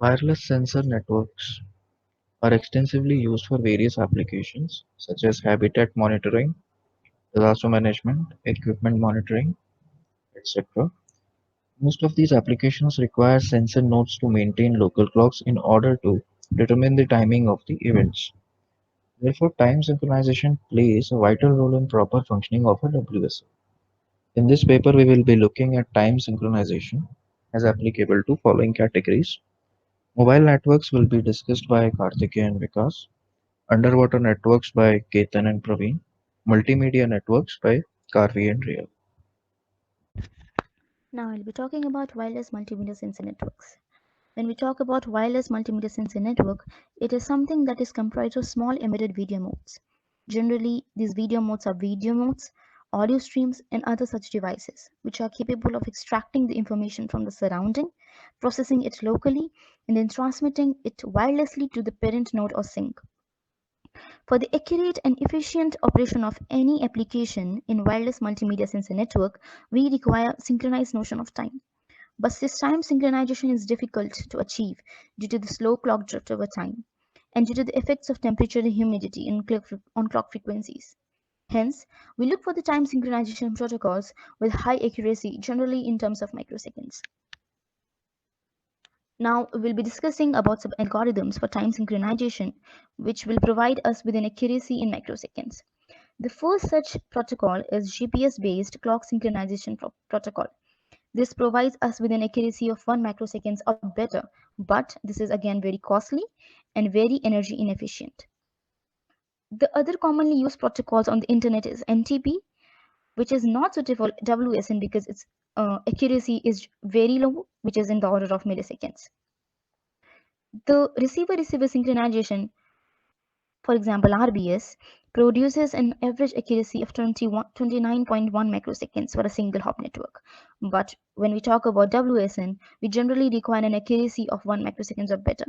Wireless sensor networks are extensively used for various applications such as habitat monitoring, disaster management, equipment monitoring, etc. Most of these applications require sensor nodes to maintain local clocks in order to determine the timing of the events. Therefore, time synchronization plays a vital role in proper functioning of a WSO. In this paper, we will be looking at time synchronization as applicable to following categories. Mobile networks will be discussed by Karthikeya and Vikas, underwater networks by Ketan and Praveen, multimedia networks by Karvi and Riya. Now I'll be talking about wireless multimedia sensor networks. When we talk about wireless multimedia sensor network, it is something that is comprised of small embedded video modes. Generally, these video modes are video modes, audio streams, and other such devices, which are capable of extracting the information from the surrounding, processing it locally, and then transmitting it wirelessly to the parent node or sink. For the accurate and efficient operation of any application in wireless multimedia sensor network, we require synchronized notion of time. But this time synchronization is difficult to achieve due to the slow clock drift over time and due to the effects of temperature and humidity on clock frequencies. Hence, we look for the time synchronization protocols with high accuracy, generally in terms of microseconds. Now, we'll be discussing about some algorithms for time synchronization, which will provide us with an accuracy in microseconds. The first such protocol is GPS-based clock synchronization protocol. This provides us with an accuracy of 1 microseconds or better, but this is again very costly and very energy inefficient. The other commonly used protocols on the internet is NTP, which is not suitable for WSN because its accuracy is very low, which is in the order of milliseconds. The receiver-receiver synchronization, for example RBS, produces an average accuracy of 29.1 microseconds for a single hop network. But when we talk about WSN, we generally require an accuracy of 1 microseconds or better.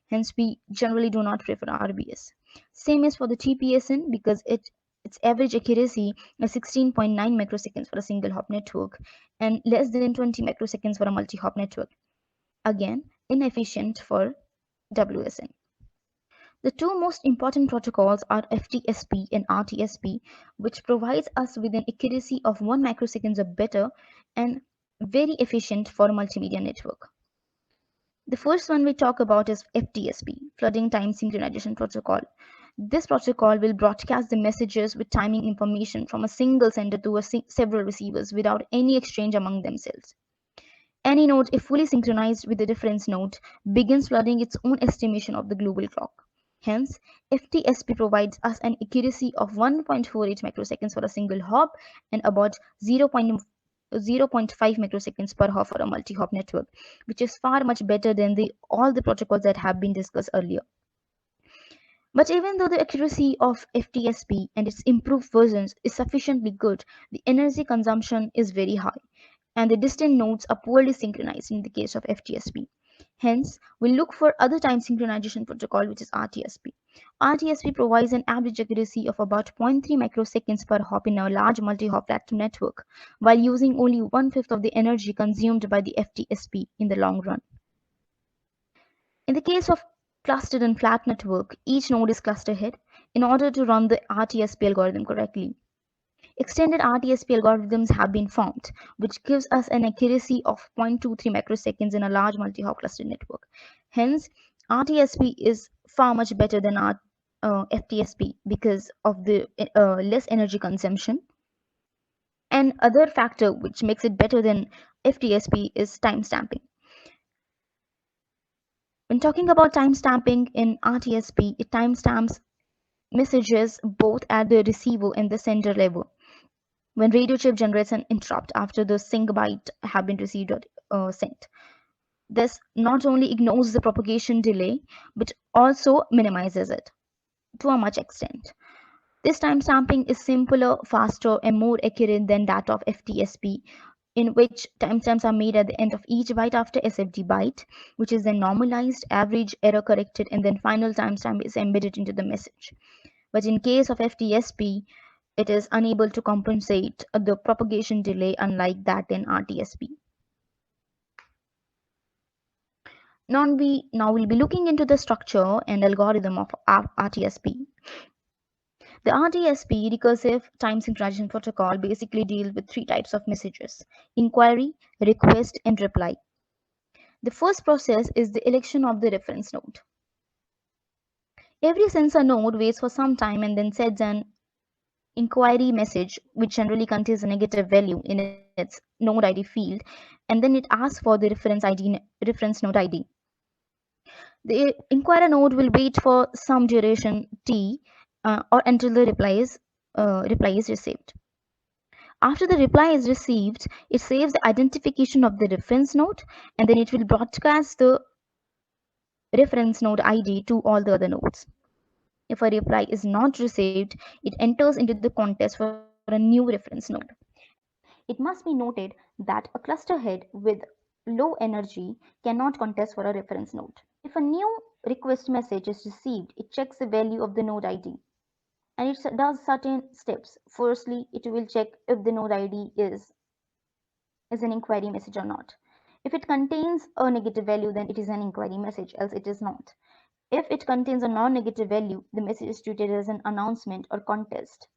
Hence, we generally do not prefer RBS. Same is for the TPSN because its average accuracy is 16.9 microseconds for a single hop network and less than 20 microseconds for a multi hop network. Again, inefficient for WSN. The two most important protocols are FTSP and RTSP, which provides us with an accuracy of 1 microseconds or better and very efficient for a multimedia network. The first one we talk about is FTSP, Flooding Time Synchronization Protocol. This protocol will broadcast the messages with timing information from a single sender to several receivers without any exchange among themselves. Any node, if fully synchronized with the reference node, begins flooding its own estimation of the global clock. Hence, FTSP provides us an accuracy of 1.48 microseconds for a single hop and about 0.5 microseconds per hop for a multi-hop network, which is far much better than all the protocols that have been discussed earlier. But even though the accuracy of FTSP and its improved versions is sufficiently good, the energy consumption is very high and the distant nodes are poorly synchronized in the case of FTSP. Hence, we look for other time synchronization protocol which is RTSP. RTSP provides an average accuracy of about 0.3 microseconds per hop in a large multi-hop platinum network, while using only one-fifth of the energy consumed by the FTSP in the long run. In the case of clustered and flat network, each node is cluster head in order to run the RTSP algorithm correctly. Extended RTSP algorithms have been formed, which gives us an accuracy of 0.23 microseconds in a large multi-hop clustered network. Hence, RTSP is far much better than FTSP because of the less energy consumption. And other factor which makes it better than FTSP is timestamping. When talking about timestamping in RTSP, it timestamps messages both at the receiver and the sender level. When radio chip generates an interrupt after the sync byte have been received or sent. This not only ignores the propagation delay, but also minimizes it to a much extent. This timestamping is simpler, faster, and more accurate than that of FTSP, in which timestamps are made at the end of each byte after SFD byte, which is then normalized, average, error corrected, and then final timestamp is embedded into the message. But in case of FTSP, it is unable to compensate the propagation delay unlike that in RTSP. Now we'll be looking into the structure and algorithm of RTSP. The RTSP, Recursive Time Synchronization Protocol, basically deals with three types of messages: inquiry, request, and reply. The first process is the election of the reference node. Every sensor node waits for some time and then sends an inquiry message, which generally contains a negative value in its node ID field, and then it asks for the reference node ID. The inquirer node will wait for some duration t or until the reply is received. After the reply is received, it saves the identification of the reference node, and then it will broadcast the reference node ID to all the other nodes. If a reply is not received, it enters into the contest for a new reference node. It must be noted that a cluster head with low energy cannot contest for a reference node. If a new request message is received, it checks the value of the node ID, and it does certain steps. Firstly, it will check if the node ID is an inquiry message or not. If it contains a negative value, then it is an inquiry message, else it is not. If it contains a non-negative value, the message is treated as an announcement or contest.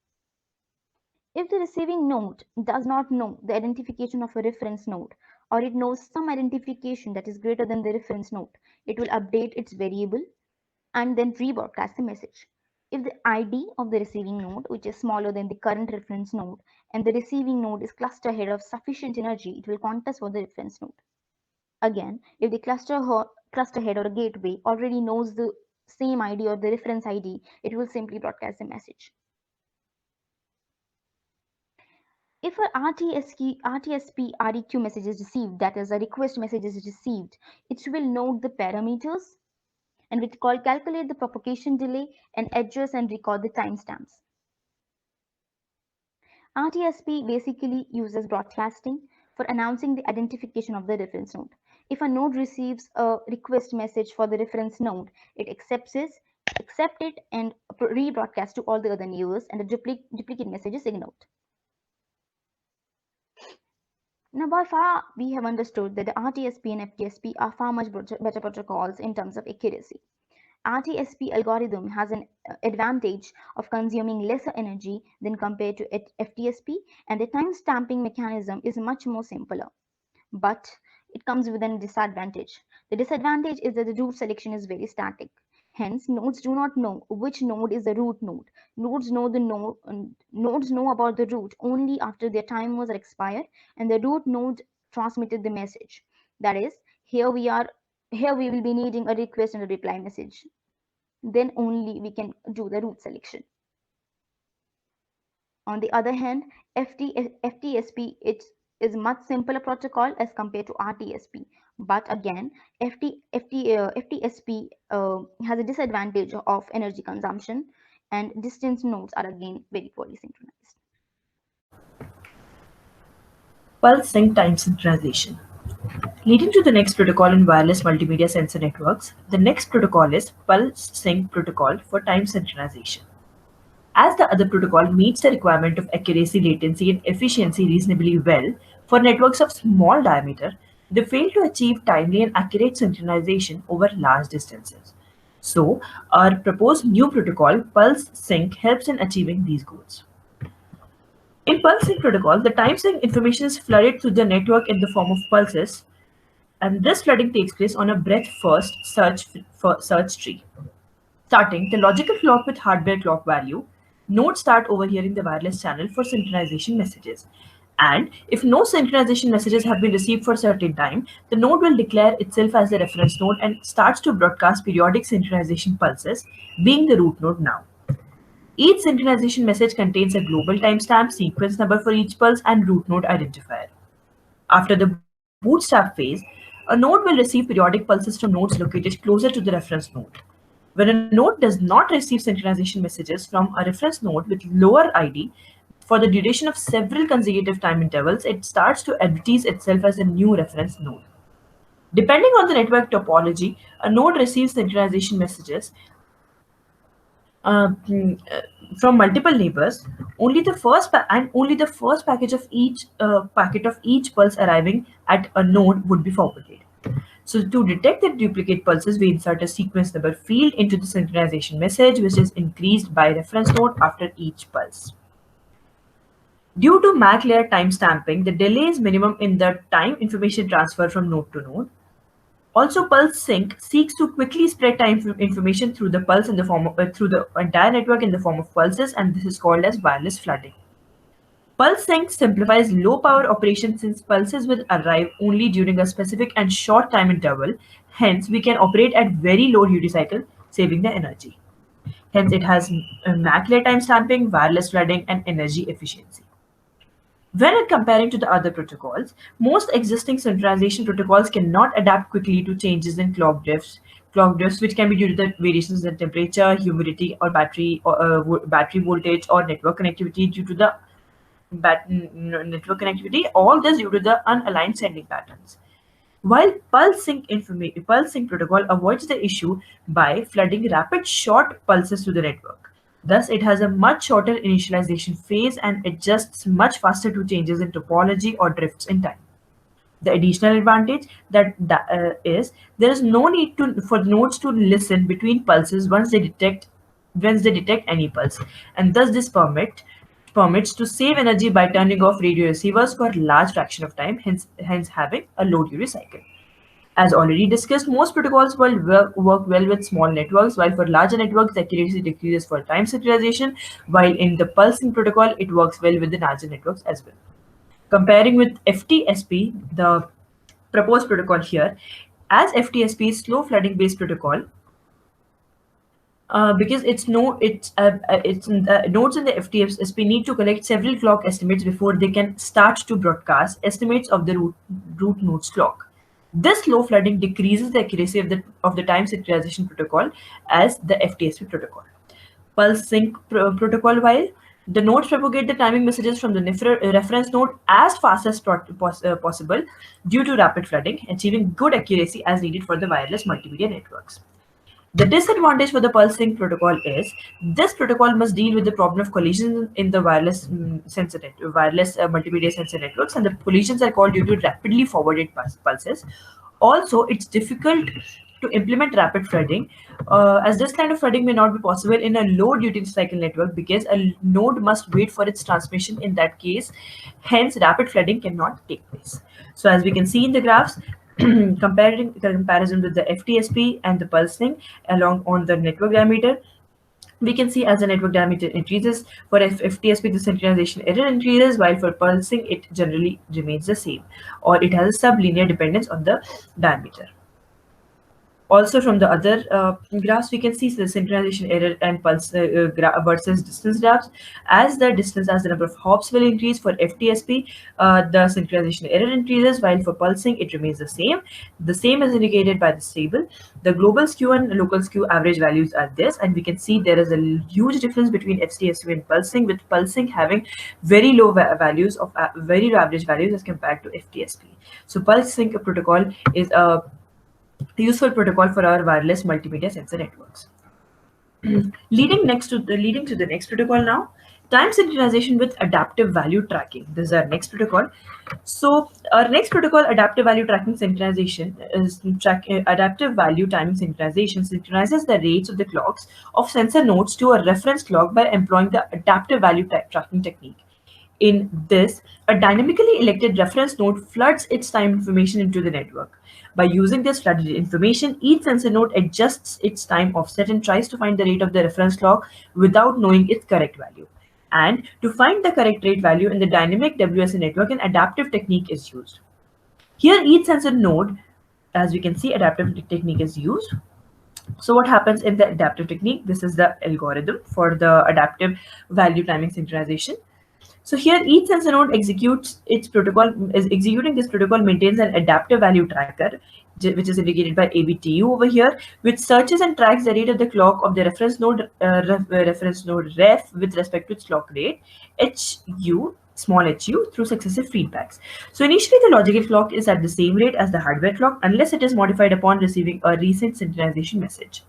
If the receiving node does not know the identification of a reference node, or it knows some identification that is greater than the reference node, it will update its variable and then rebroadcast the message. If the ID of the receiving node, which is smaller than the current reference node, and the receiving node is cluster head of sufficient energy, it will contest for the reference node. Again, if the cluster head or a gateway already knows the same ID or the reference ID, it will simply broadcast the message. If a RTSP REQ message is received, that is, a request message is received, it will note the parameters and will calculate the propagation delay and address and record the timestamps. RTSP basically uses broadcasting for announcing the identification of the reference node. If a node receives a request message for the reference node, it accepts it and rebroadcasts to all the other neighbors, and a duplicate message is ignored. Now, by far, we have understood that the RTSP and FTSP are far much better protocols in terms of accuracy. RTSP algorithm has an advantage of consuming lesser energy than compared to FTSP, and the time stamping mechanism is much more simpler. But it comes with a disadvantage. The disadvantage is that the root selection is very static. Hence, nodes do not know which node is the root node. Nodes know about the root only after their timers are expired and the root node transmitted the message. That is, here we will be needing a request and a reply message. Then only we can do the root selection. On the other hand, FTSP is much simpler protocol as compared to RTSP. But again, FTSP has a disadvantage of energy consumption, and distance nodes are again very poorly synchronized. Pulse sync time synchronization. Leading to the next protocol in wireless multimedia sensor networks, the next protocol is Pulse Sync Protocol for time synchronization. As the other protocol meets the requirement of accuracy, latency, and efficiency reasonably well for networks of small diameter, they fail to achieve timely and accurate synchronization over large distances. So, our proposed new protocol, Pulse Sync, helps in achieving these goals. In pulse sync protocol, the time sync information is flooded through the network in the form of pulses, and this flooding takes place on a breadth first search tree. Starting the logical clock with hardware clock value, nodes start overhearing the wireless channel for synchronization messages. And if no synchronization messages have been received for a certain time, the node will declare itself as the reference node and starts to broadcast periodic synchronization pulses, being the root node now. Each synchronization message contains a global timestamp, sequence number for each pulse, and root node identifier. After the bootstrap phase, a node will receive periodic pulses from nodes located closer to the reference node. When a node does not receive synchronization messages from a reference node with lower ID for the duration of several consecutive time intervals, it starts to advertise itself as a new reference node. Depending on the network topology, a node receives synchronization messages from multiple neighbors. Only the first package of each packet of each pulse arriving at a node would be forwarded. So to detect the duplicate pulses, we insert a sequence number field into the synchronization message, which is increased by reference node after each pulse. Due to MAC layer timestamping, the delay is minimum in the time information transfer from node to node. Also, pulse sync seeks to quickly spread time information through the pulse in the form of, through the entire network in the form of pulses, and this is called as wireless flooding. Pulse sync simplifies low power operation since pulses will arrive only during a specific and short time interval. Hence, we can operate at very low duty cycle, saving the energy. Hence, it has MAC layer timestamping, wireless flooding, and energy efficiency. When comparing to the other protocols, most existing synchronization protocols cannot adapt quickly to changes in clock drifts, which can be due to the variations in temperature, humidity, or battery voltage, or network connectivity due to the network connectivity. All this due to the unaligned sending patterns. While pulse sync protocol avoids the issue by flooding rapid short pulses to the network. Thus, it has a much shorter initialization phase and adjusts much faster to changes in topology or drifts in time. The additional advantage is there is no need for nodes to listen between pulses once they detect any pulse, and thus this permits to save energy by turning off radio receivers for a large fraction of time, hence having a low duty cycle. As already discussed, most protocols will work well with small networks, while for larger networks, the accuracy decreases for time synchronization, while in the pulsing protocol, it works well with the larger networks as well. Comparing with FTSP, the proposed protocol here, as FTSP is slow flooding based protocol, because nodes in the FTSP need to collect several clock estimates before they can start to broadcast estimates of the root node's clock. This low flooding decreases the accuracy of the time synchronization protocol as the FTSP protocol. Pulse sync protocol, while the nodes propagate the timing messages from the reference node as fast as possible due to rapid flooding, achieving good accuracy as needed for the wireless multimedia networks. The disadvantage for the pulse sync protocol is this protocol must deal with the problem of collisions in the wireless multimedia sensor networks, and the collisions are called due to rapidly forwarded pulses. Also, it's difficult to implement rapid flooding, as this kind of flooding may not be possible in a low duty cycle network because a node must wait for its transmission in that case. Hence, rapid flooding cannot take place. So, as we can see in the graphs, comparison with the FTSP and the pulsing along on the network diameter, we can see as the network diameter increases, for FTSP the synchronization error increases, while for pulsing it generally remains the same, or it has a sublinear dependence on the diameter. Also, from the other graphs, we can see the synchronization error and pulse versus distance graphs. As the number of hops will increase for FTSP, the synchronization error increases, while for pulsing it remains the same. The same is indicated by this table. The global skew and local skew average values are this, and we can see there is a huge difference between FTSP and pulsing, with pulsing having very low values of very low average values as compared to FTSP. So pulse sync protocol is a useful protocol for our wireless multimedia sensor networks. Leading to the next protocol now, time synchronization with adaptive value tracking. This is our next protocol. So our next protocol, adaptive value tracking synchronization, is adaptive value timing synchronization synchronizes the rates of the clocks of sensor nodes to a reference clock by employing the adaptive value tracking technique. In this, a dynamically elected reference node floods its time information into the network. By using this flooded information, each sensor node adjusts its time offset and tries to find the rate of the reference clock without knowing its correct value. And to find the correct rate value in the dynamic WSN network, an adaptive technique is used. Here, each sensor node, as we can see, adaptive technique is used. So what happens in the adaptive technique? This is the algorithm for the adaptive value timing synchronization. So here each sensor node executes its protocol, maintains an adaptive value tracker, which is indicated by ABTU over here, which searches and tracks the rate of the clock of the reference node ref with respect to its clock rate, small hu, through successive feedbacks. So initially the logical clock is at the same rate as the hardware clock unless it is modified upon receiving a recent synchronization message.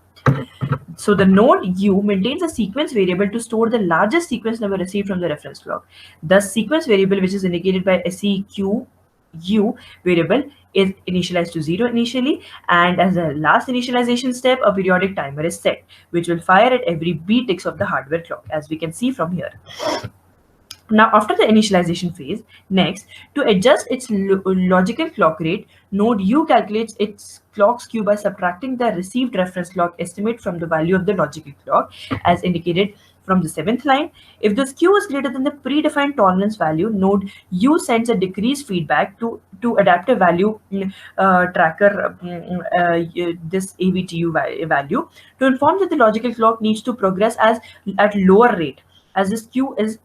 So the node U maintains a sequence variable to store the largest sequence number received from the reference clock. The sequence variable, which is indicated by SEQ u variable is initialized to 0 initially, and as a last initialization step, a periodic timer is set, which will fire at every beat ticks of the hardware clock, as we can see from here. Now, after the initialization phase, next, to adjust its logical clock rate, node U calculates its clock skew by subtracting the received reference clock estimate from the value of the logical clock, as indicated from the 7th line. If the skew is greater than the predefined tolerance value, node U sends a decreased feedback to adaptive value tracker, this AVTU value, to inform that the logical clock needs to progress as at lower rate, as the skew is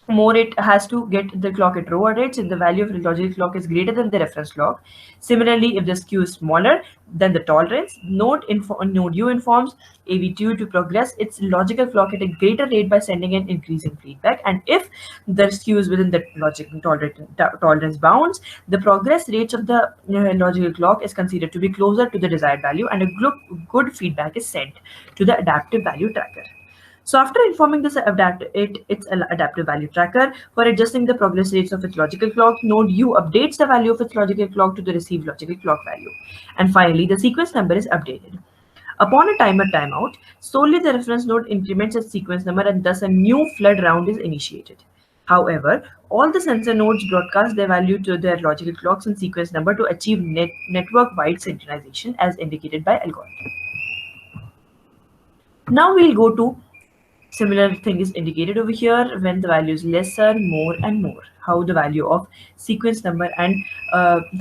more, it has to get the clock at lower rates if the value of the logical clock is greater than the reference clock. Similarly, if the skew is smaller than the tolerance, node U informs AVTU to progress its logical clock at a greater rate by sending an increasing feedback. And if the skew is within the logical tolerance bounds, the progress rates of the logical clock is considered to be closer to the desired value, and a good feedback is sent to the adaptive value tracker. So after informing this its adaptive value tracker for adjusting the progress rates of its logical clock, node U updates the value of its logical clock to the received logical clock value. And finally, the sequence number is updated. Upon a timer timeout, solely the reference node increments its sequence number, and thus a new flood round is initiated. However, all the sensor nodes broadcast their value to their logical clocks and sequence number to achieve network-wide synchronization as indicated by algorithm. Now we'll go to similar thing is indicated over here when the value is lesser, more, and more. How the value of sequence number and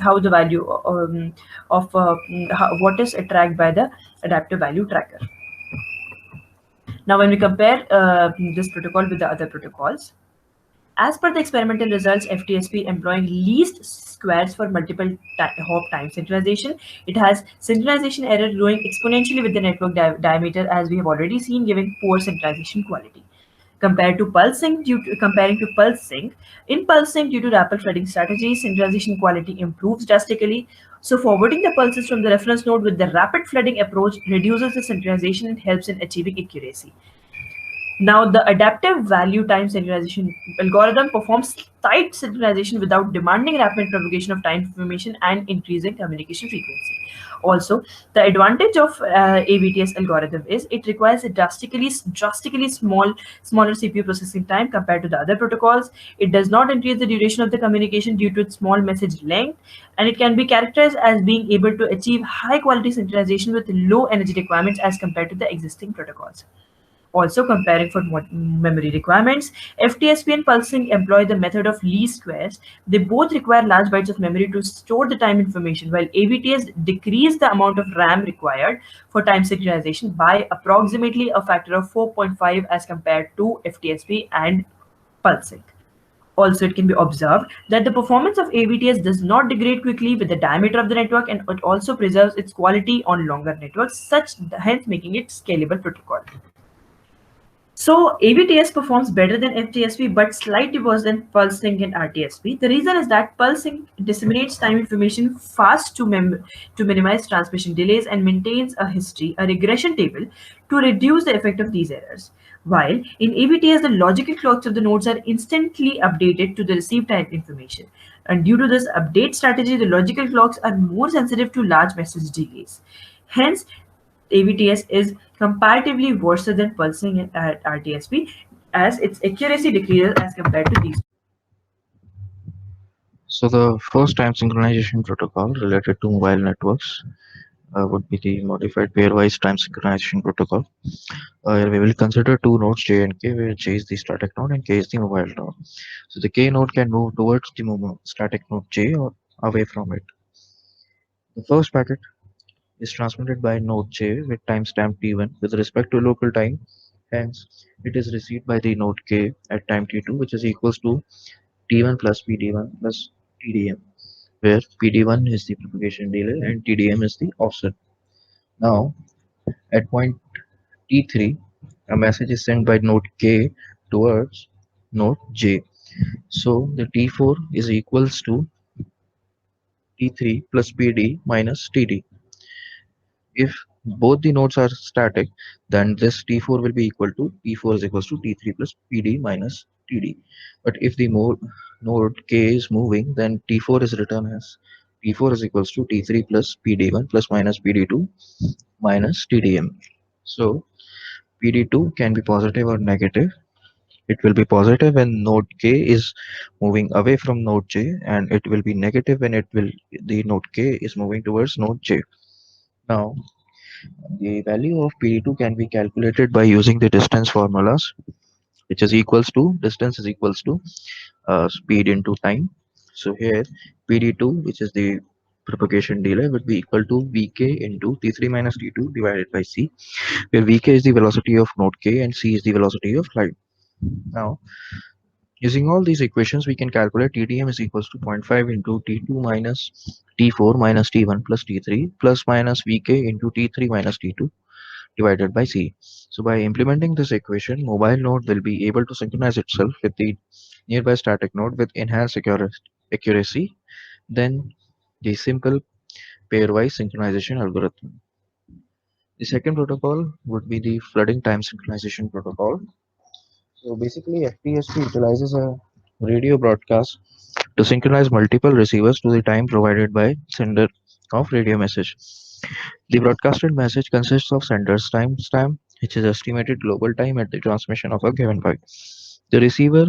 how the value of what is tracked by the adaptive value tracker. Now, when we compare this protocol with the other protocols, as per the experimental results, FTSP employing least squares for multiple hop time synchronization, it has synchronization error growing exponentially with the network diameter, as we have already seen, giving poor synchronization quality. Comparing to pulse sync, in pulse sync, due to rapid flooding strategies, synchronization quality improves drastically. So forwarding the pulses from the reference node with the rapid flooding approach reduces the synchronization and helps in achieving accuracy. Now, the adaptive value time synchronization algorithm performs tight synchronization without demanding rapid propagation of time information and increasing communication frequency. Also, the advantage of AVTS algorithm is it requires a drastically smaller CPU processing time compared to the other protocols. It does not increase the duration of the communication due to its small message length, and it can be characterized as being able to achieve high quality synchronization with low energy requirements as compared to the existing protocols. Also, comparing for memory requirements, FTSP and pulsing employ the method of least squares. They both require large bytes of memory to store the time information, while AVTS decrease the amount of RAM required for time synchronization by approximately a factor of 4.5 as compared to FTSP and pulsing. Also, it can be observed that the performance of AVTS does not degrade quickly with the diameter of the network, and it also preserves its quality on longer networks, hence making it scalable protocol. So AVTS performs better than FTSP, but slightly worse than pulse sync and RTSP. The reason is that pulse sync disseminates time information fast to minimize transmission delays and maintains a regression table to reduce the effect of these errors. While in AVTS, the logical clocks of the nodes are instantly updated to the received time information. And due to this update strategy, the logical clocks are more sensitive to large message delays. Hence, AVTS is comparatively worse than pulsing at RTSP, as its accuracy decreases as compared to these. So the first time synchronization protocol related to mobile networks would be the modified pairwise time synchronization protocol. We will consider two nodes J and K, where J is the static node and K is the mobile node. So the K node can move towards the static node J or away from it. The first packet is transmitted by node J with timestamp T1 with respect to local time. Hence, it is received by the node K at time T2, which is equals to T1 plus PD1 plus TDM, where PD1 is the propagation delay and TDM is the offset. Now, at point T3, a message is sent by node K towards node J. So the T4 is equals to T3 plus PD minus TD. If both the nodes are static, then this T4 will be equal to T4 is equals to T3 plus PD minus TD. But if the node K is moving, then T4 is written as T4 is equals to T3 plus PD1 plus minus PD2 minus TDM. So PD2 can be positive or negative. It will be positive when node K is moving away from node J, and it will be negative when the node K is moving towards node J. Now, the value of PD2 can be calculated by using the distance formulas, which is equals to distance is equals to speed into time. So here PD2, which is the propagation delay, would be equal to Vk into T3 minus T2 divided by C, where Vk is the velocity of node K and C is the velocity of light. Now, using all these equations, we can calculate TDM is equals to 0.5 into T2 minus T4 minus T1 plus T3 plus minus Vk into T3 minus T2 divided by C. So by implementing this equation, mobile node will be able to synchronize itself with the nearby static node with enhanced accuracy than the simple pairwise synchronization algorithm. The second protocol would be the flooding time synchronization protocol. So basically, FTSP utilizes a radio broadcast to synchronize multiple receivers to the time provided by sender of radio message. The broadcasted message consists of sender's timestamp, which is estimated global time at the transmission of a given byte. The receiver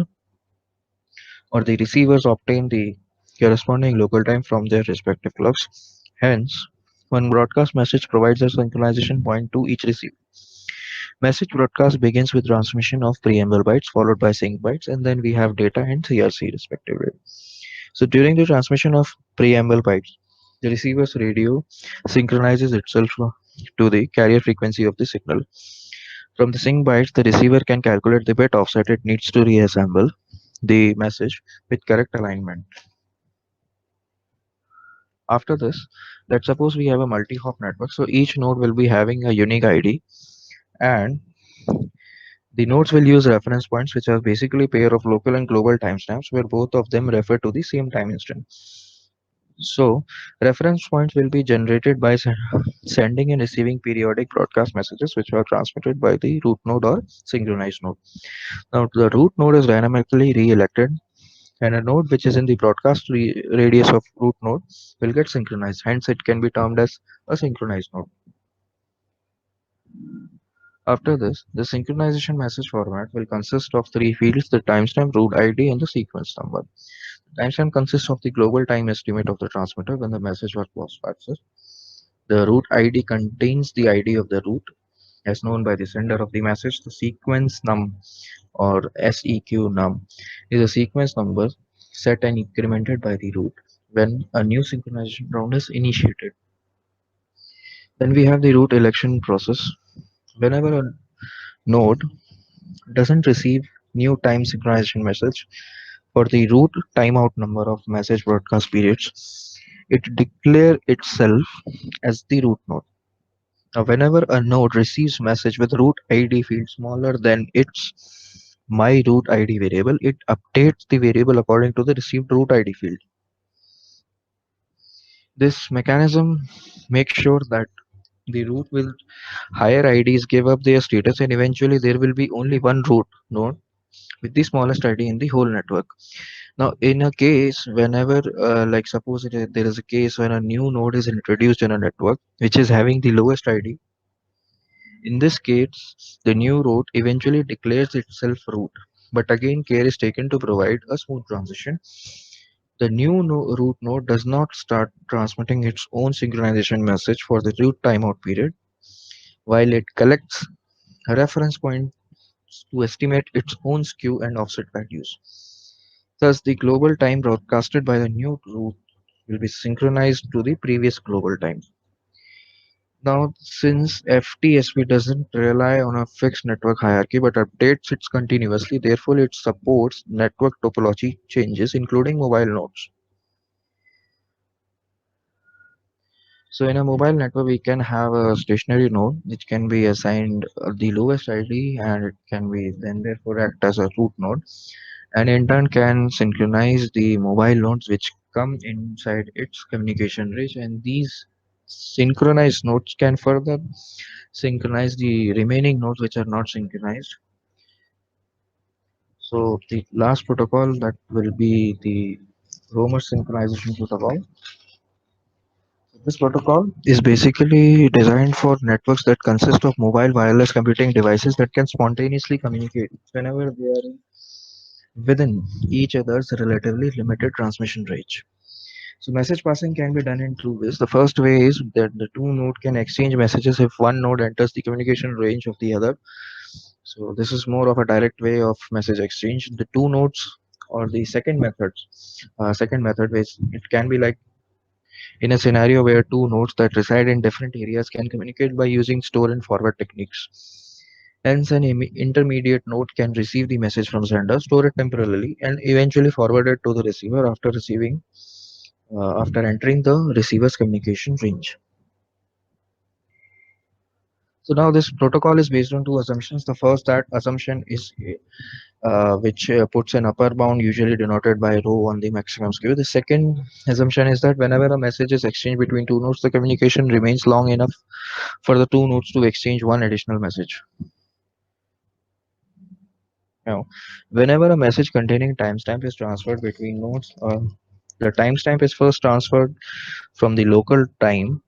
or the receivers obtain the corresponding local time from their respective clocks. Hence, one broadcast message provides a synchronization point to each receiver. Message broadcast begins with transmission of preamble bytes followed by sync bytes, and then we have data and CRC respectively. So during the transmission of preamble bytes, the receiver's radio synchronizes itself to the carrier frequency of the signal. From the sync bytes, the receiver can calculate the bit offset it needs to reassemble the message with correct alignment. After this, let's suppose we have a multi-hop network. So each node will be having a unique ID, and the nodes will use reference points, which are basically a pair of local and global timestamps where both of them refer to the same time instant. So reference points will be generated by sending and receiving periodic broadcast messages which are transmitted by the root node or synchronized node. Now the root node is dynamically re-elected, and a node which is in the broadcast radius of root node will get synchronized. Hence it can be termed as a synchronized node. After this, the synchronization message format will consist of three fields: the timestamp, root ID, and the sequence number. The timestamp consists of the global time estimate of the transmitter when the message was processed. The root ID contains the ID of the root as known by the sender of the message. The sequence num or SEQ num is a sequence number set and incremented by the root when a new synchronization round is initiated. Then we have the root election process. Whenever a node doesn't receive new time synchronization message for the root timeout number of message broadcast periods, it declare itself as the root node. Now, whenever a node receives message with root ID field smaller than its my root ID variable, it updates the variable according to the received root ID field. This mechanism makes sure that the root with higher IDs give up their status, and eventually there will be only one root node with the smallest ID in the whole network. Now, in a case whenever, like suppose there is a case when a new node is introduced in a network which is having the lowest ID. In this case, the new root eventually declares itself root, but again care is taken to provide a smooth transition. The new root node does not start transmitting its own synchronization message for the root timeout period, while it collects a reference point to estimate its own skew and offset values. Thus, the global time broadcasted by the new root will be synchronized to the previous global time. Now, since FTSP doesn't rely on a fixed network hierarchy but updates it continuously, therefore it supports network topology changes, including mobile nodes. So in a mobile network, we can have a stationary node which can be assigned the lowest ID, and it can be then therefore act as a root node, and in turn can synchronize the mobile nodes which come inside its communication range, and these synchronized nodes can further synchronize the remaining nodes which are not synchronized. So the last protocol that will be the Romer synchronization protocol. This protocol is basically designed for networks that consist of mobile wireless computing devices that can spontaneously communicate whenever they are within each other's relatively limited transmission range. So message passing can be done in two ways. The first way is that the two node can exchange messages if one node enters the communication range of the other. So this is more of a direct way of message exchange. The two nodes or the second method is it can be like in a scenario where two nodes that reside in different areas can communicate by using store and forward techniques. Hence, an intermediate node can receive the message from sender, store it temporarily, and eventually forward it to the receiver after entering the receiver's communication range. So now this protocol is based on two assumptions. The first that assumption is which puts an upper bound usually denoted by rho on the maximum skew. The second assumption is that whenever a message is exchanged between two nodes, the communication remains long enough for the two nodes to exchange one additional message. Now, whenever a message containing timestamp is transferred between nodes, the timestamp is first transferred from the local time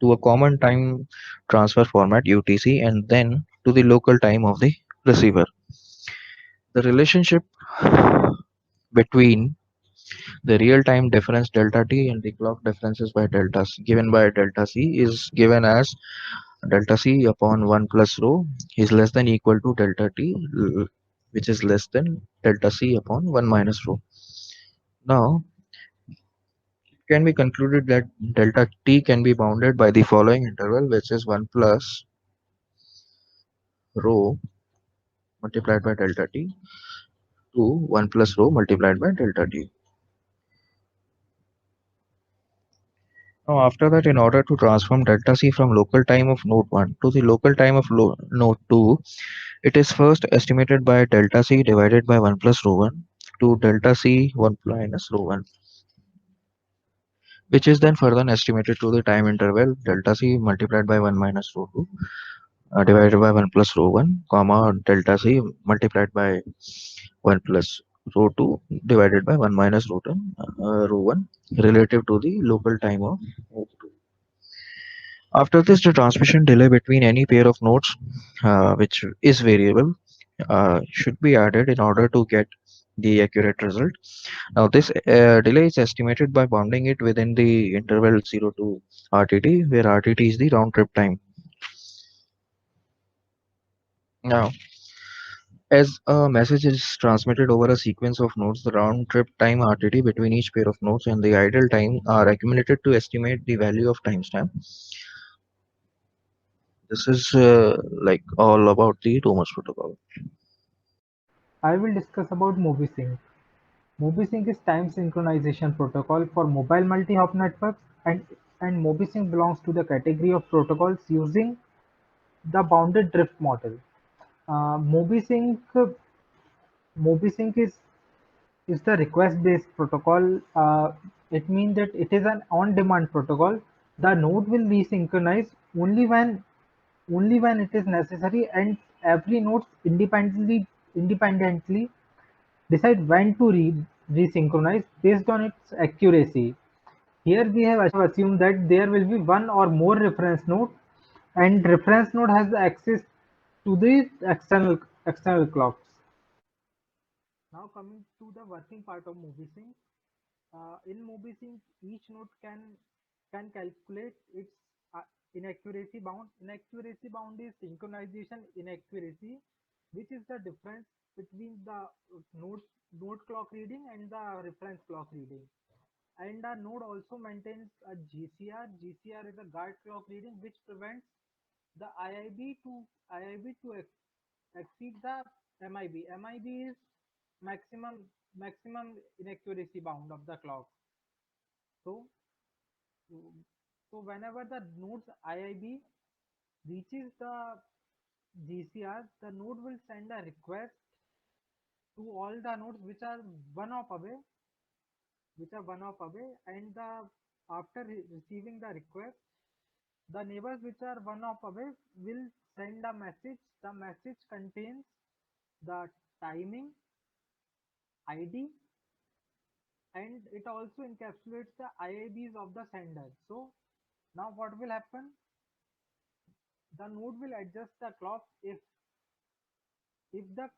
to a common time transfer format UTC and then to the local time of the receiver. The relationship between the real-time difference delta t and the clock differences by delta c, given by delta c is given as delta c upon 1 plus rho is less than equal to delta t, which is less than delta c upon 1 minus rho. Now, it can be concluded that delta t can be bounded by the following interval, which is 1 plus rho multiplied by delta t to 1 plus rho multiplied by delta t. Now, after that, in order to transform delta c from local time of node 1 to the local time of node 2, it is first estimated by delta c divided by 1 plus rho 1 to delta c 1 minus rho 1, which is then further estimated to the time interval delta c multiplied by 1 minus rho 2 divided by 1 plus rho 1, comma delta c multiplied by 1 plus rho 2 divided by 1 minus rho 1 relative to the local time of node 2. After this, the transmission delay between any pair of nodes, which is variable, should be added in order to get the accurate result. Now, this delay is estimated by bounding it within the interval 0 to RTT, where RTT is the round trip time. Now, as a message is transmitted over a sequence of nodes, the round trip time RTT between each pair of nodes and the idle time are accumulated to estimate the value of timestamp. This is like all about the Thomas protocol. I will discuss about MobiSync. MobiSync is time synchronization protocol for mobile multi-hop networks, and MobiSync belongs to the category of protocols using the bounded drift model. Uh, MobiSync MobiSync is the request-based protocol. It means that it is an on-demand protocol. The node will resynchronize only when it is necessary, and every node independently decide when to resynchronize based on its accuracy. Here we have assumed that there will be one or more reference node, and reference node has access to the external clocks. Now coming to the working part of MobiSync. In MobiSync, each node can calculate its inaccuracy bound. Inaccuracy bound is synchronization inaccuracy, which is the difference between the node clock reading and the reference clock reading. And the node also maintains a GCR. GCR is a guard clock reading which prevents the IIB to exceed the MIB. MIB is maximum inaccuracy bound of the clock. So, so whenever the node's IIB reaches the GCR, the node will send a request to all the nodes which are one hop away, and after receiving the request, the neighbors which are one hop away will send a message. The message contains the timing ID, and it also encapsulates the IIBs of the sender. So now what will happen? The node will adjust the clock if the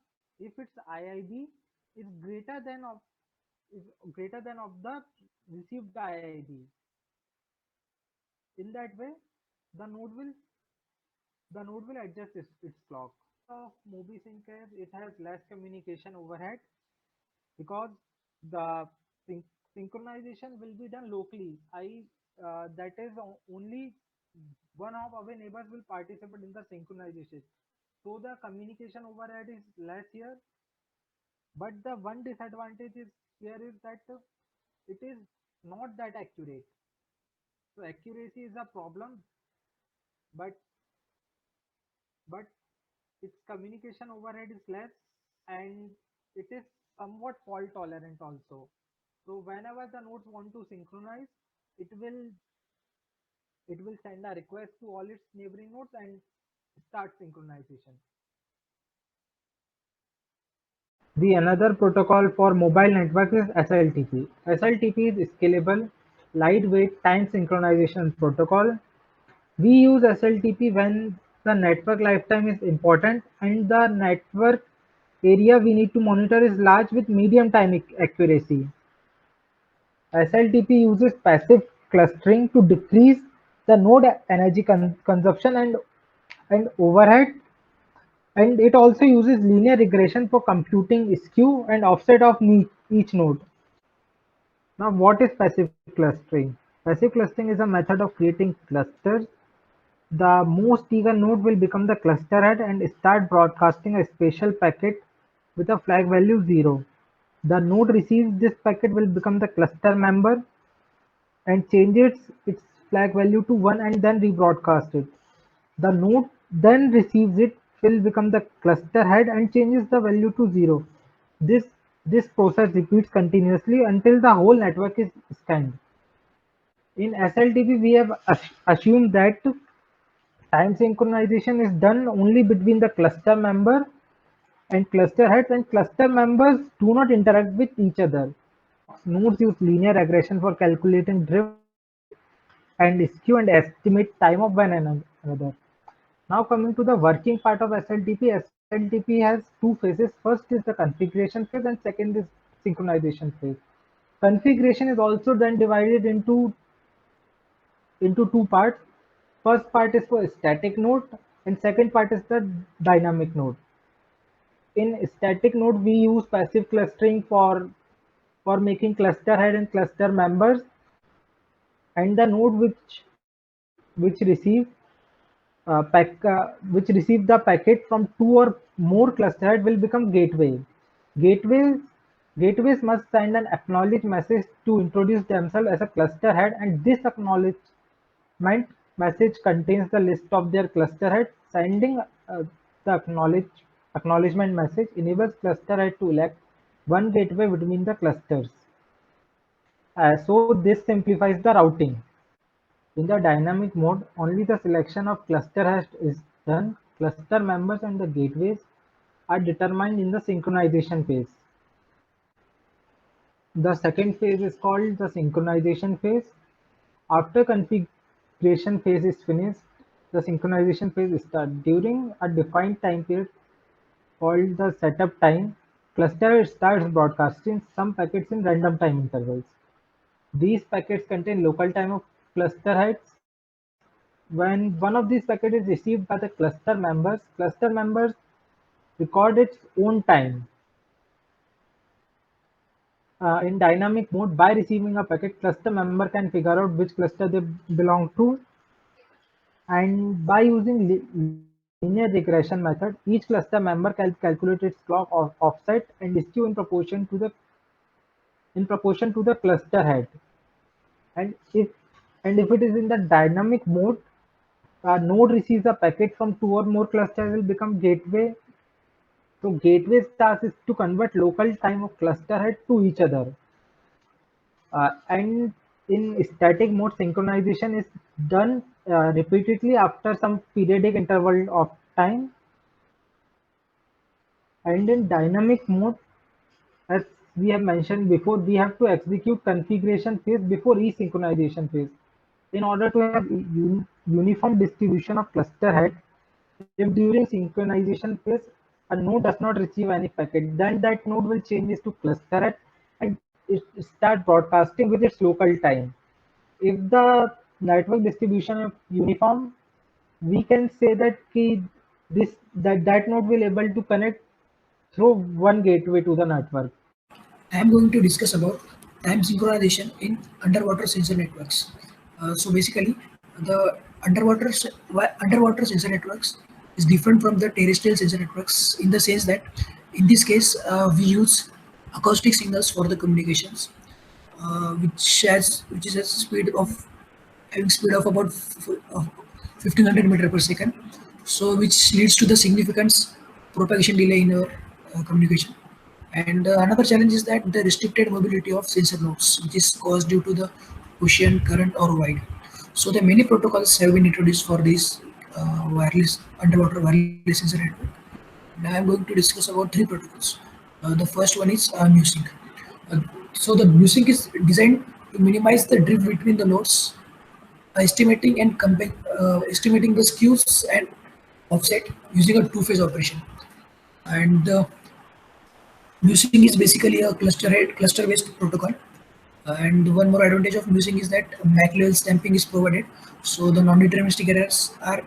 if its IIB is greater than of the received IIB. In that way, the node will the node will adjust its clock. Of MobiSync, it has less communication overhead because the synchronization will be done locally. That is only one of our neighbors will participate in the synchronization. So the communication overhead is less here. But the one disadvantage is here is that it is not that accurate. So accuracy is a problem, but but its communication overhead is less, and it is somewhat fault tolerant also. So whenever the nodes want to synchronize, it will it will send a request to all its neighboring nodes and start synchronization. The another protocol for mobile network is SLTP. SLTP is scalable, lightweight time synchronization protocol. We use SLTP when the network lifetime is important and the network area we need to monitor is large with medium time accuracy. SLTP uses passive clustering to decrease the node energy consumption and overhead, and it also uses linear regression for computing skew and offset of each node. Now, what is passive clustering? Passive clustering is a method of creating clusters. The most eager node will become the cluster head and start broadcasting a special packet with a flag value 0. The node receives this packet will become the cluster member and changes its flag value to 1 and then rebroadcast it. The node then receives it will become the cluster head and changes the value to 0. This this process repeats continuously until the whole network is scanned. In SLTP, we have assumed that time synchronization is done only between the cluster member and cluster heads, and cluster members do not interact with each other. Nodes use linear regression for calculating drift and skew and estimate time of one another. Now coming to the working part of SLTP, SLTP has two phases. First is the configuration phase and second is synchronization phase. Configuration is also then divided into two parts. First part is for static node and second part is the dynamic node. In static node, we use passive clustering for making cluster head and cluster members, and the node which receive which receive the packet from two or more cluster head will become gateway. Gateways gateways must send an acknowledge message to introduce themselves as a cluster head, and this acknowledgement message contains the list of their cluster heads. Sending the acknowledgement message enables cluster head to elect one gateway between the clusters. So this simplifies the routing. In the dynamic mode, only the selection of cluster hash is done. Cluster members and the gateways are determined in the synchronization phase. The second phase is called the synchronization phase. After configuration phase is finished, the synchronization phase starts. During a defined time period called the setup time, cluster starts broadcasting some packets in random time intervals. These packets contain local time of cluster heads. When one of these packets is received by the cluster members record its own time. In dynamic mode, by receiving a packet, cluster member can figure out which cluster they belong to, and by using linear regression method, each cluster member can calculate its clock offset and skew in proportion to the cluster head. And if it is in the dynamic mode, a node receives a packet from two or more clusters will become gateway. So gateway's task is to convert local time of cluster head to each other. And in static mode, synchronization is done repeatedly after some periodic interval of time. And in dynamic mode, as we have mentioned before, we have to execute configuration phase before resynchronization phase. In order to have uniform distribution of cluster head, if during synchronization phase a node does not receive any packet, then that node will change to cluster head and it start broadcasting with its local time. If the network distribution is uniform, we can say that that node will able to connect through one gateway to the network. I am going to discuss about time synchronization in underwater sensor networks. So basically, the underwater sensor networks is different from the terrestrial sensor networks in the sense that in this case we use acoustic signals for the communications, which is a speed of having speed of about 1500 meter per second. So which leads to the significant propagation delay in your communication. And another challenge is that the restricted mobility of sensor nodes, which is caused due to the ocean current or wide. So the many protocols have been introduced for this wireless underwater wireless sensor network. Now I'm going to discuss about three protocols. The first one is MuSync. Uh, so the MuSync is designed to minimize the drift between the nodes, estimating the skews and offset using a two-phase operation. And Musing is basically a cluster-based protocol. And one more advantage of Musing is that MAC level stamping is provided, so the non-deterministic errors are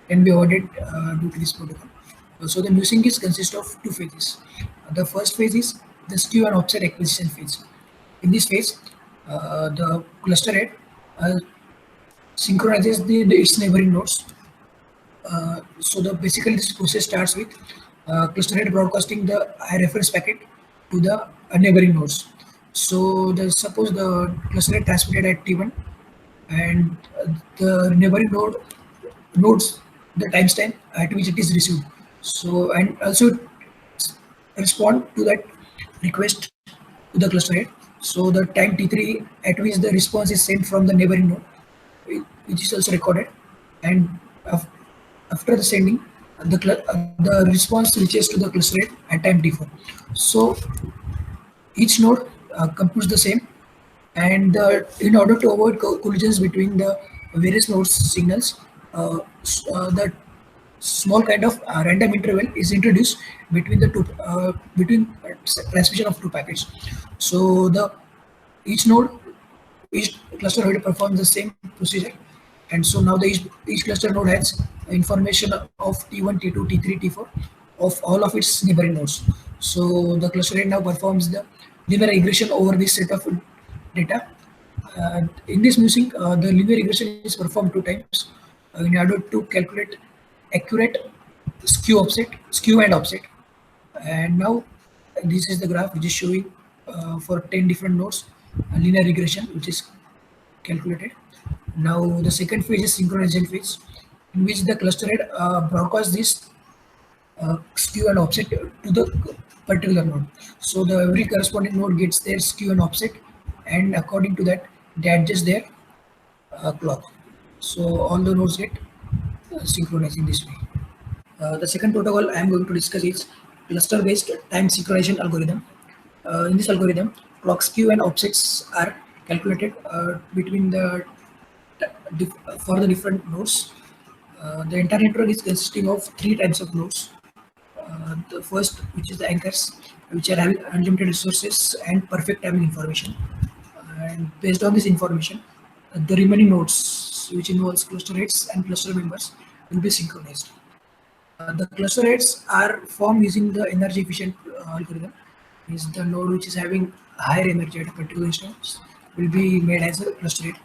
can be avoided due to this protocol. So the Musing is consists of two phases. The first phase is the skew and offset acquisition phase. In this phase, the cluster head synchronizes its neighboring nodes. So the basically this process starts with cluster head broadcasting the reference packet to the neighboring nodes. So suppose the cluster head transmitted at T1 and the neighboring nodes the timestamp at which it is received. So and also respond to that request to the cluster head. So the time T3 at which the response is sent from the neighboring node, which is also recorded, and after the sending, the response reaches to the cluster head at time T4. So each node computes the same, and in order to avoid collisions between the various nodes signals, the small kind of random interval is introduced between the two transmission of two packets. So the each node each cluster node performs the same procedure, and so now each cluster node has information of T1, T2, T3, T4 of all of its neighboring nodes. So the cluster node now performs the linear regression over this set of data. In this music, the linear regression is performed two times in order to calculate accurate skew and offset. And now this is the graph which is showing for 10 different nodes linear regression which is calculated. Now the second phase is synchronization phase, in which the cluster head broadcasts this skew and offset to the particular node. So the every corresponding node gets their skew and offset, and according to that they adjust their clock. So all the nodes get synchronized in this way. The second protocol I am going to discuss is cluster-based time synchronization algorithm. In this algorithm, clock skew and offsets are calculated between the for the different nodes. The entire network is consisting of three types of nodes. The first, which is the anchors, which are having unlimited resources and perfect timing information. And based on this information, the remaining nodes, which involves cluster heads and cluster members, will be synchronized. The cluster heads are formed using the energy efficient algorithm. Is the node which is having higher energy at a particular instance will be made as a cluster head.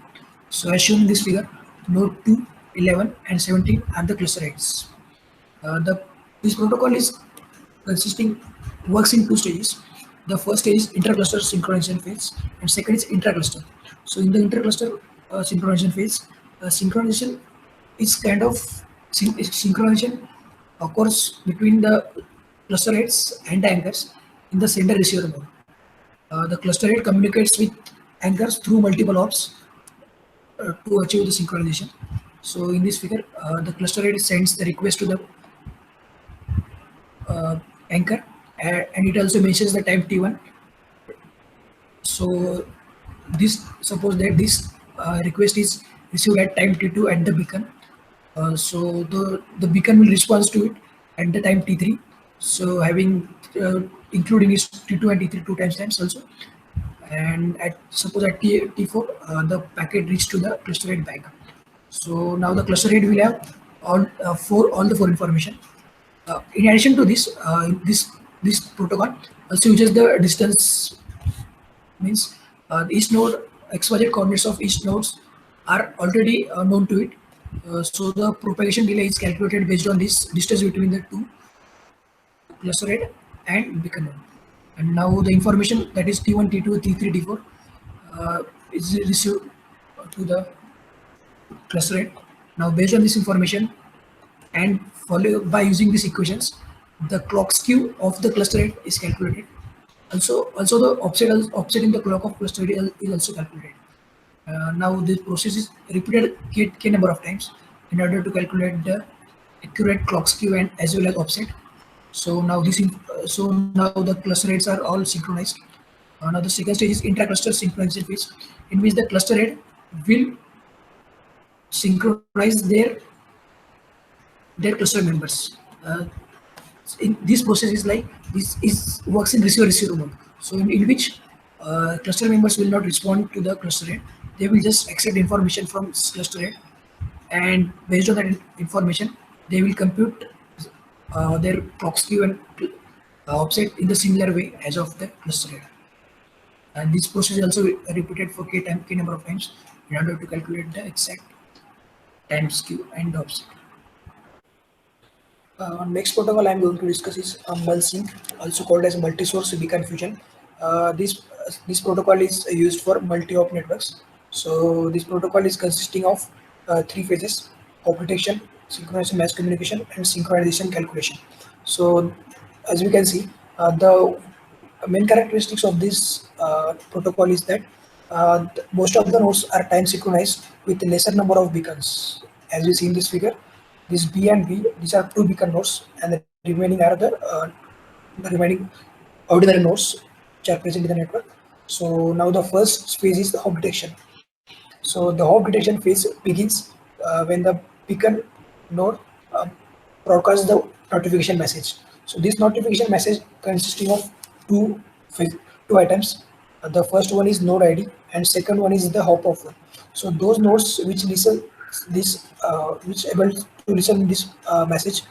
So as shown in this figure, node 2, 11 and 17 are the cluster heads. This protocol is works in two stages. The first stage is intercluster synchronization phase, and second is intracluster. So in the intercluster synchronization phase, synchronization is kind of synchronization occurs between the cluster heads and the anchors in the sender receiver mode. The cluster head communicates with anchors through multiple hops to achieve the synchronization. So in this figure, the cluster head sends the request to the anchor, and it also mentions the time T1 So this, suppose that this request is received at time t2 at the beacon. So the beacon will respond to it at the time t3. So having including is t2 and t3 times also. And at suppose at t4 the packet reached to the cluster head bag. So now the cluster head will have all the four information. In addition to this, this protocol also uses the distance, means each node xyz coordinates of each nodes are already known to it. So the propagation delay is calculated based on this distance between the two cluster head and beacon node. And now the information that is T1, T2, T3, T4 is received to the cluster head. Now based on this information and follow by using these equations, the clock skew of the cluster head is calculated. Also the offset in the clock of cluster head is also calculated. Now this process is repeated k number of times in order to calculate the accurate clock skew and as well as offset. So now now the cluster heads are all synchronized. Now the second stage is intra-cluster synchronization phase, in which the cluster head will synchronize their cluster members. In this process is like this is works in receiver mode. So in which cluster members will not respond to the cluster head. They will just accept information from cluster head, and based on that information, they will compute their clock skew and offset in the similar way as of the cluster head. And this process is also repeated for k number of times in order to calculate the exact time skew and offset. Next protocol I am going to discuss is MulSync, also called as multi-source beacon fusion. This protocol is used for multi-hop networks. So this protocol is consisting of three phases: hop detection, synchronization mass communication, and synchronization calculation. So as we can see, the main characteristics of this protocol is that most of the nodes are time synchronized with a lesser number of beacons. As we see in this figure, this B and B, these are two beacon nodes, and the remaining are the remaining ordinary nodes which are present in the network. So now the first phase is the hop detection. So the hop detection phase begins when the beacon node broadcasts the notification message. So this notification message consisting of two items. The first one is node ID, and second one is the hop of one. So those nodes which listen this which able to listen this message,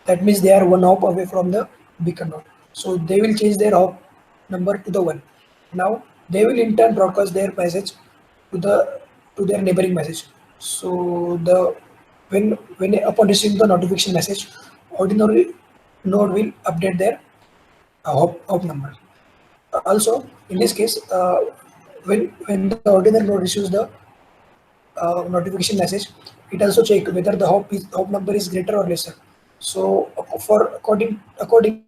that means they are one hop away from the beacon node. So they will change their hop number to the one. Now they will in turn broadcast their message to their neighboring message. So when upon receiving the notification message, ordinary node will update their hop number. Also, in this case, when the ordinary node receives the notification message, it also check whether the hop number is greater or lesser. So accordingly,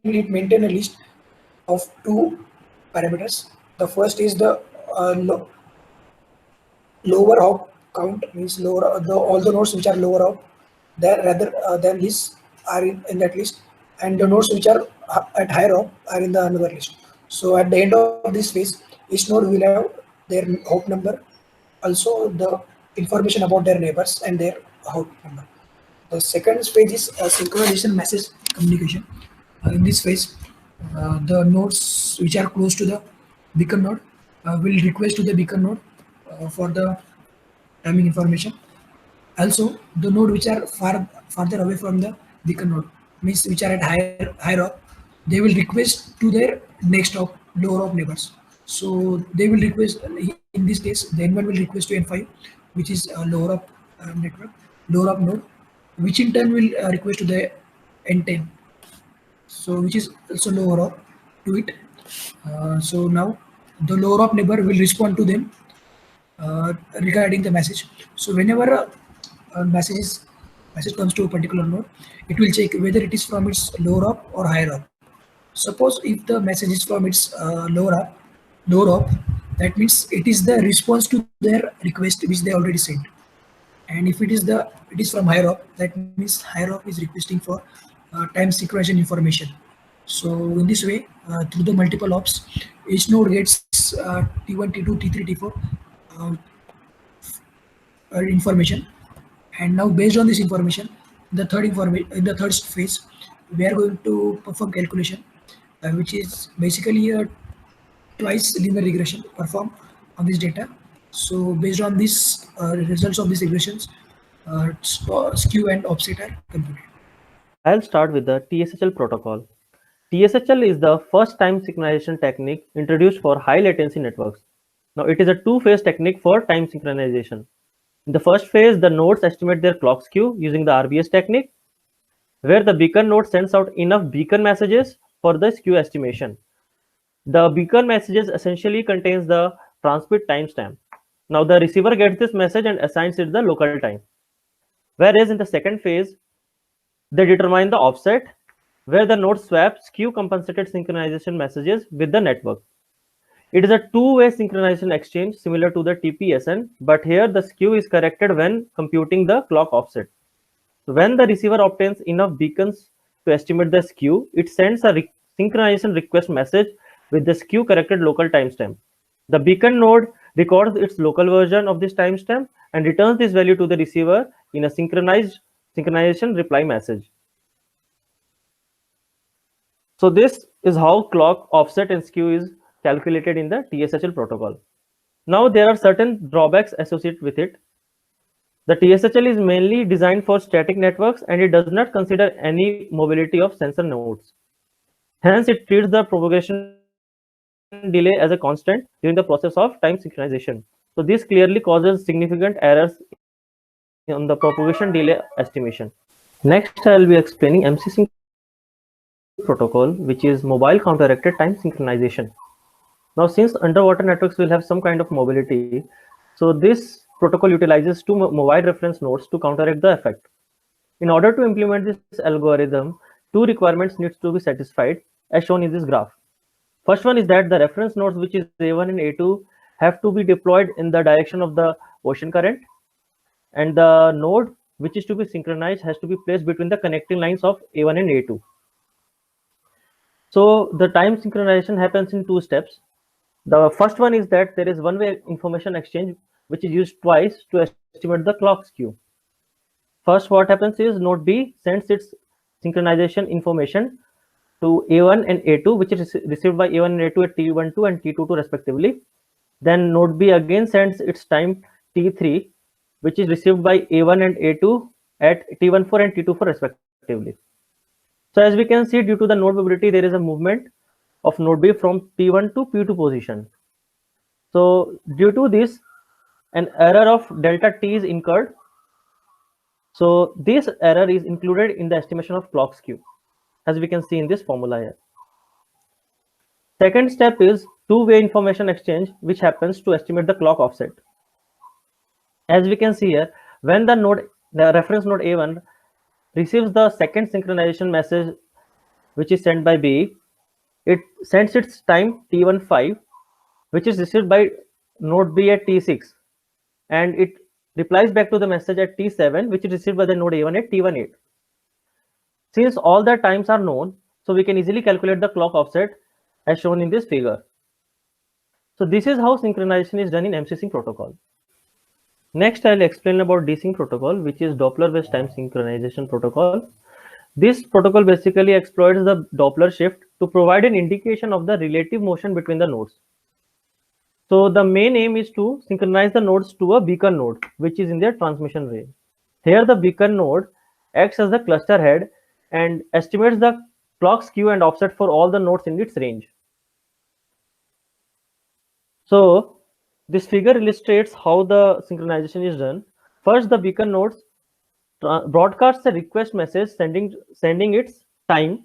it maintain a list of two parameters. The first is the lower hop count, means lower all the nodes which are lower hop than this are in that list, and the nodes which are at higher hop are in the another list. So at the end of this phase, each node will have their hop number, also the information about their neighbors and their hop number. The second phase is synchronization message communication. In this phase, the nodes which are close to the beacon node will request to the beacon node for the timing information. Also, the node which are farther away from the beacon node, means which are at higher hop, they will request to their next hop, lower hop neighbors. So they will request, in this case, the N1 will request to N5, which is a lower hop network, lower hop node, which in turn will request to the N10, so which is also lower hop to it. So now the lower hop neighbor will respond to them regarding the message. So whenever a message comes to a particular node, it will check whether it is from its lower hop or higher hop. Suppose if the message is from its lower hop, that means it is the response to their request which they already sent. And if it is from higher hop, that means higher hop is requesting for time synchronization information. So in this way, through the multiple hops, each node gets this T1, T2, T3, T4 information. And now based on this information, in the third phase, we are going to perform calculation, which is basically a twice linear regression performed on this data. So based on this results of these regressions, skew and offset are computed. I'll start with the TSHL protocol. TSHL is the first time synchronization technique introduced for high latency networks. Now it is a two-phase technique for time synchronization. In the first phase, the nodes estimate their clock skew using the RBS technique, where the beacon node sends out enough beacon messages for the skew estimation. The beacon messages essentially contains the transmit timestamp. Now the receiver gets this message and assigns it the local time. Whereas in the second phase, they determine the offset, where the node swap skew compensated synchronization messages with the network. It is a two-way synchronization exchange similar to the TPSN, but here the skew is corrected when computing the clock offset. So when the receiver obtains enough beacons to estimate the skew, it sends a synchronization request message with the skew corrected local timestamp. The beacon node records its local version of this timestamp and returns this value to the receiver in a synchronization reply message. So this is how clock offset and skew is calculated in the TSHL protocol. Now there are certain drawbacks associated with it. The TSHL is mainly designed for static networks and it does not consider any mobility of sensor nodes. Hence, it treats the propagation delay as a constant during the process of time synchronization. So this clearly causes significant errors on the propagation delay estimation. Next, I will be explaining MCSync protocol, which is mobile counter-acted time synchronization. Now, since underwater networks will have some kind of mobility, so this protocol utilizes two mobile reference nodes to counteract the effect. In order to implement this algorithm, two requirements need to be satisfied as shown in this graph. First one is that the reference nodes, which is A1 and A2, have to be deployed in the direction of the ocean current, and the node which is to be synchronized has to be placed between the connecting lines of A1 and A2. So the time synchronization happens in two steps. The first one is that there is one-way information exchange which is used twice to estimate the clock skew. First, what happens is node B sends its synchronization information to A1 and A2, which is received by A1 and A2 at T12 and T22 respectively. Then node B again sends its time T3, which is received by A1 and A2 at T14 and T24 respectively. So as we can see, due to the node mobility, there is a movement of node B from P1 to P2 position. So due to this, an error of delta T is incurred. So this error is included in the estimation of clock skew, as we can see in this formula here. Second step is two-way information exchange, which happens to estimate the clock offset. As we can see here, when the reference node A1 receives the second synchronization message, which is sent by B, it sends its time T15, which is received by node B at T6, and it replies back to the message at T7, which is received by the node A1 at T18. Since all the times are known, so we can easily calculate the clock offset as shown in this figure. So this is how synchronization is done in MCSync protocol. Next, I'll explain about DSync protocol, which is Doppler-based time synchronization protocol. This protocol basically exploits the Doppler shift to provide an indication of the relative motion between the nodes. So the main aim is to synchronize the nodes to a beacon node, which is in their transmission range. Here, the beacon node acts as the cluster head and estimates the clock skew and offset for all the nodes in its range. So this figure illustrates how the synchronization is done. First, the beacon nodes broadcasts a request message sending its time,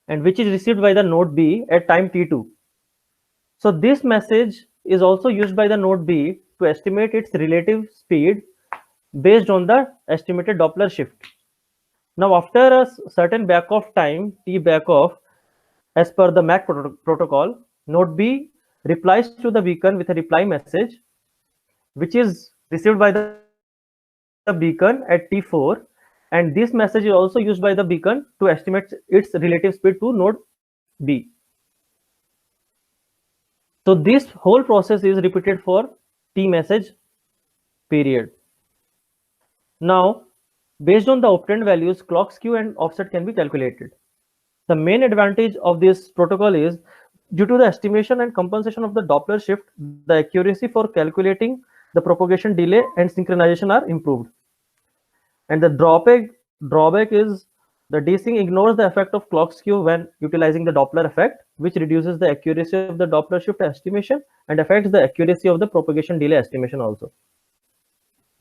and which is received by the node B at time T2. So this message is also used by the node B to estimate its relative speed based on the estimated Doppler shift. Now, after a certain backoff time, T backoff, as per the MAC protocol, node B replies to the beacon with a reply message, which is received by the beacon at T4, and this message is also used by the beacon to estimate its relative speed to node B. So this whole process is repeated for T message period. Now, based on the obtained values, clock skew and offset can be calculated. The main advantage of this protocol is due to the estimation and compensation of the Doppler shift, the accuracy for calculating the propagation delay and synchronization are improved. And the drawback is the desync ignores the effect of clock skew when utilizing the Doppler effect, which reduces the accuracy of the Doppler shift estimation and affects the accuracy of the propagation delay estimation also.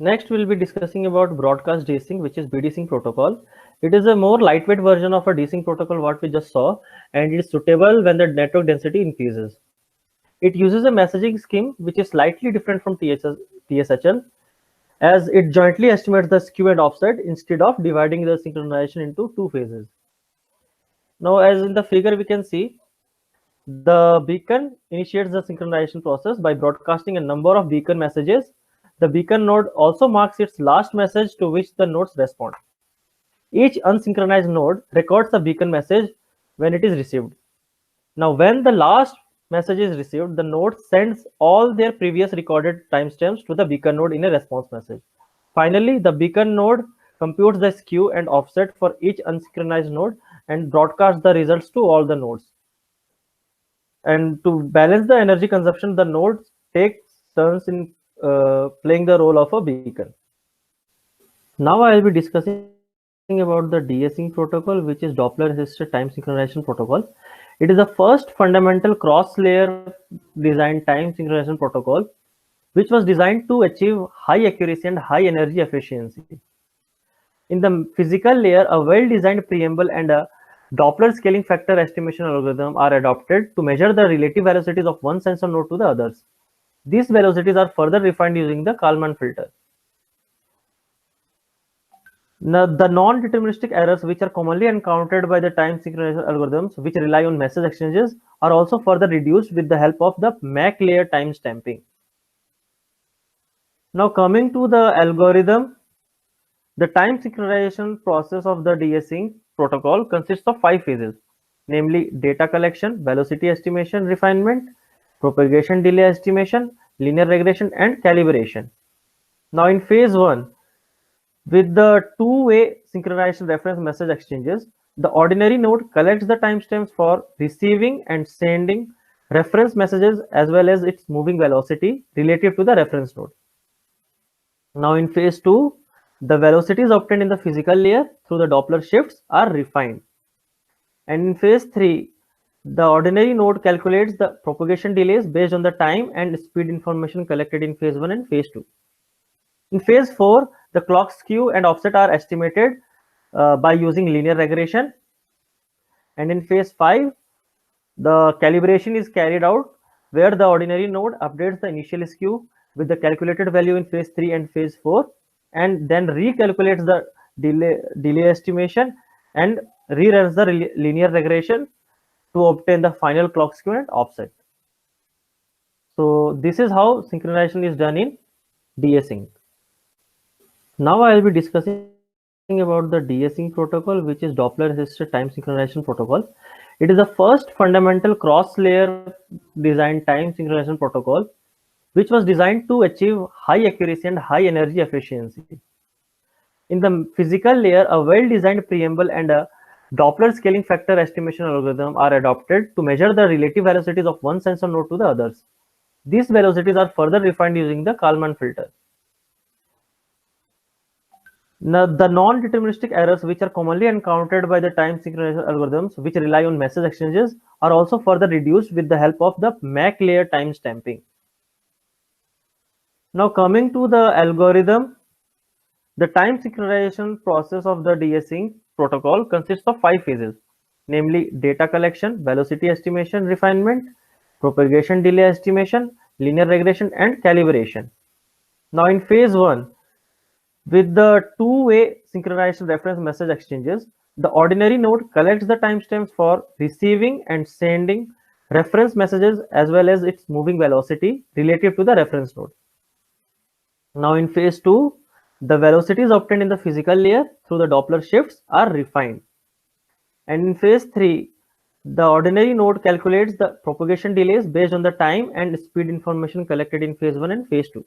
Next, we'll be discussing about broadcast desync, which is BDSync protocol. It is a more lightweight version of a desync protocol, what we just saw, and it is suitable when the network density increases. It uses a messaging scheme which is slightly different from TSHL, as it jointly estimates the skew and offset instead of dividing the synchronization into two phases. Now, as in the figure, we can see the beacon initiates the synchronization process by broadcasting a number of beacon messages. The beacon node also marks its last message to which the nodes respond. Each unsynchronized node records the beacon message when it is received. Now, when the last message is received, the node sends all their previous recorded timestamps to the beacon node in a response message. Finally, the beacon node computes the skew and offset for each unsynchronized node and broadcasts the results to all the nodes. And to balance the energy consumption, the nodes take turns in playing the role of a beacon. Now I will be discussing about the DSync protocol, which is Doppler assisted time synchronization protocol. It is the first fundamental cross-layer design time synchronization protocol, which was designed to achieve high accuracy and high energy efficiency. In the physical layer, a well-designed preamble and a Doppler scaling factor estimation algorithm are adopted to measure the relative velocities of one sensor node to the others. These velocities are further refined using the Kalman filter. Now, the non-deterministic errors which are commonly encountered by the time synchronization algorithms which rely on message exchanges are also further reduced with the help of the MAC layer time stamping. Now, coming to the algorithm, the time synchronization process of the DSync protocol consists of 5 phases, namely data collection, velocity estimation, refinement, propagation delay estimation, linear regression, and calibration. Now, in phase 1, with the two-way synchronized reference message exchanges, the ordinary node collects the timestamps for receiving and sending reference messages as well as its moving velocity relative to the reference node. Now, in phase 2, the velocities obtained in the physical layer through the Doppler shifts are refined. And in phase 3, the ordinary node calculates the propagation delays based on the time and speed information collected in phase 1 and phase 2. In phase 4, the clock skew and offset are estimated by using linear regression. And in phase 5, the calibration is carried out where the ordinary node updates the initial skew with the calculated value in phase 3 and phase 4 and then recalculates the delay estimation and reruns the linear regression to obtain the final clock skew and offset. So this is how synchronization is done in DSync. Now I will be discussing about the DSync protocol, which is Doppler assisted time synchronization protocol. It is the first fundamental cross-layer design time synchronization protocol, which was designed to achieve high accuracy and high energy efficiency. In the physical layer, a well-designed preamble and a Doppler scaling factor estimation algorithm are adopted to measure the relative velocities of one sensor node to the others. These velocities are further refined using the Kalman filter. Now, the non-deterministic errors which are commonly encountered by the time synchronization algorithms which rely on message exchanges are also further reduced with the help of the MAC layer time stamping. Now, coming to the algorithm, the time synchronization process of the DSync protocol consists of 5 phases, namely data collection, velocity estimation, refinement, propagation delay estimation, linear regression, and calibration. Now, in phase 1, with the two-way synchronized reference message exchanges, the ordinary node collects the timestamps for receiving and sending reference messages as well as its moving velocity relative to the reference node. Now, in phase 2, the velocities obtained in the physical layer through the Doppler shifts are refined. And in phase 3, The ordinary node calculates the propagation delays based on the time and speed information collected in phase 1 and phase 2.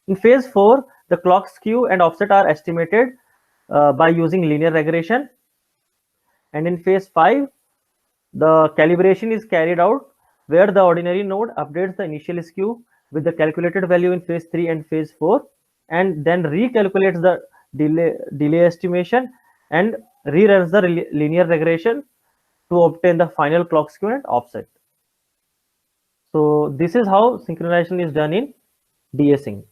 In phase 4, the clock skew and offset are estimated by using linear regression. And in phase 5, the calibration is carried out where the ordinary node updates the initial skew with the calculated value in phase 3 and phase 4, and then recalculates the delay estimation and reruns the linear regression to obtain the final clock skew and offset. So this is how synchronization is done in DA-Sync.